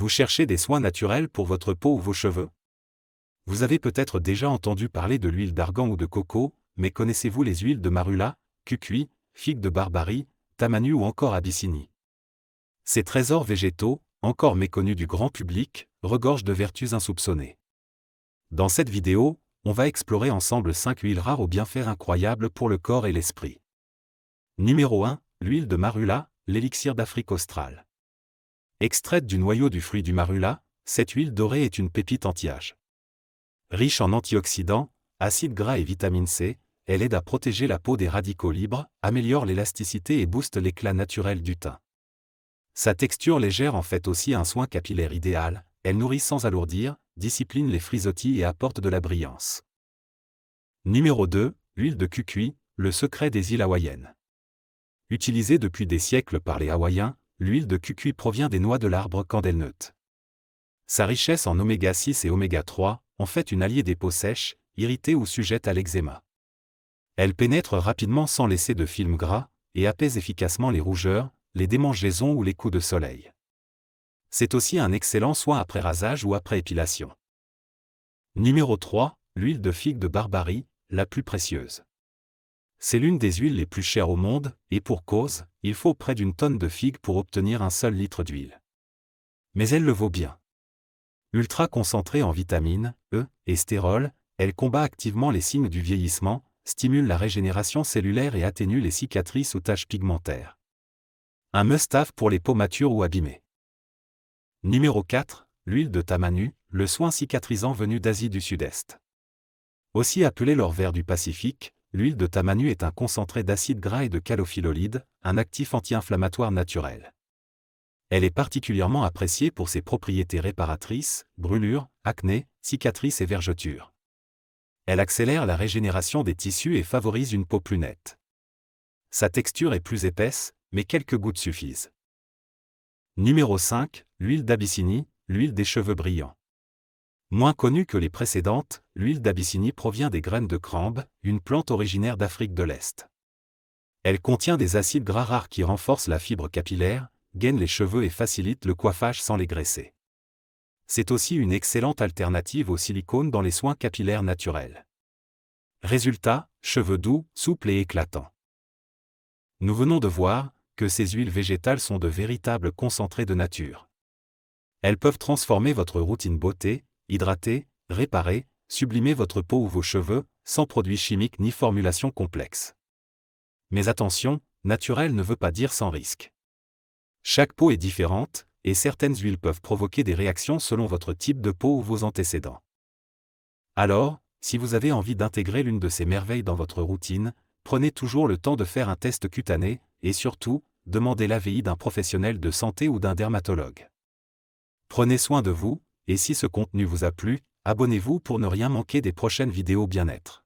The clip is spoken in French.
Vous cherchez des soins naturels pour votre peau ou vos cheveux? Vous avez peut-être déjà entendu parler de l'huile d'argan ou de coco, mais connaissez-vous les huiles de marula, cucuy, figue de Barbarie, tamanu ou encore abyssinie? Ces trésors végétaux, encore méconnus du grand public, regorgent de vertus insoupçonnées. Dans cette vidéo, on va explorer ensemble 5 huiles rares aux bienfaits incroyables pour le corps et l'esprit. Numéro 1, l'huile de marula, l'élixir d'Afrique australe. Extraite du noyau du fruit du marula, cette huile dorée est une pépite anti-âge. Riche en antioxydants, acides gras et vitamine C, elle aide à protéger la peau des radicaux libres, améliore l'élasticité et booste l'éclat naturel du teint. Sa texture légère en fait aussi un soin capillaire idéal, elle nourrit sans alourdir, discipline les frisottis et apporte de la brillance. Numéro 2, l'huile de cucuy, le secret des îles hawaïennes. Utilisée depuis des siècles par les Hawaïens, l'huile de cucuy provient des noix de l'arbre candelnut. Sa richesse en oméga 6 et oméga 3 en fait une alliée des peaux sèches, irritées ou sujettes à l'eczéma. Elle pénètre rapidement sans laisser de film gras, et apaise efficacement les rougeurs, les démangeaisons ou les coups de soleil. C'est aussi un excellent soin après rasage ou après épilation. Numéro 3, l'huile de figue de Barbarie, la plus précieuse. C'est l'une des huiles les plus chères au monde, et pour cause, il faut près d'une tonne de figues pour obtenir un seul litre d'huile. Mais elle le vaut bien. Ultra concentrée en vitamines, E, et stérol, elle combat activement les signes du vieillissement, stimule la régénération cellulaire et atténue les cicatrices ou taches pigmentaires. Un must-have pour les peaux matures ou abîmées. Numéro 4, l'huile de tamanu, le soin cicatrisant venu d'Asie du Sud-Est. Aussi appelée l'or vert du Pacifique, l'huile de tamanu est un concentré d'acides gras et de calophyllolide, un actif anti-inflammatoire naturel. Elle est particulièrement appréciée pour ses propriétés réparatrices, brûlures, acné, cicatrices et vergetures. Elle accélère la régénération des tissus et favorise une peau plus nette. Sa texture est plus épaisse, mais quelques gouttes suffisent. Numéro 5, l'huile d'Abyssinie, l'huile des cheveux brillants. Moins connue que les précédentes, l'huile d'Abyssinie provient des graines de crambe, une plante originaire d'Afrique de l'Est. Elle contient des acides gras rares qui renforcent la fibre capillaire, gainent les cheveux et facilitent le coiffage sans les graisser. C'est aussi une excellente alternative au silicone dans les soins capillaires naturels. Résultat, cheveux doux, souples et éclatants. Nous venons de voir que ces huiles végétales sont de véritables concentrés de nature. Elles peuvent transformer votre routine beauté, hydrater, réparer, sublimer votre peau ou vos cheveux, sans produits chimiques ni formulations complexes. Mais attention, naturel ne veut pas dire sans risque. Chaque peau est différente, et certaines huiles peuvent provoquer des réactions selon votre type de peau ou vos antécédents. Alors, si vous avez envie d'intégrer l'une de ces merveilles dans votre routine, prenez toujours le temps de faire un test cutané, et surtout, demandez l'avis d'un professionnel de santé ou d'un dermatologue. Prenez soin de vous, et si ce contenu vous a plu, abonnez-vous pour ne rien manquer des prochaines vidéos bien-être.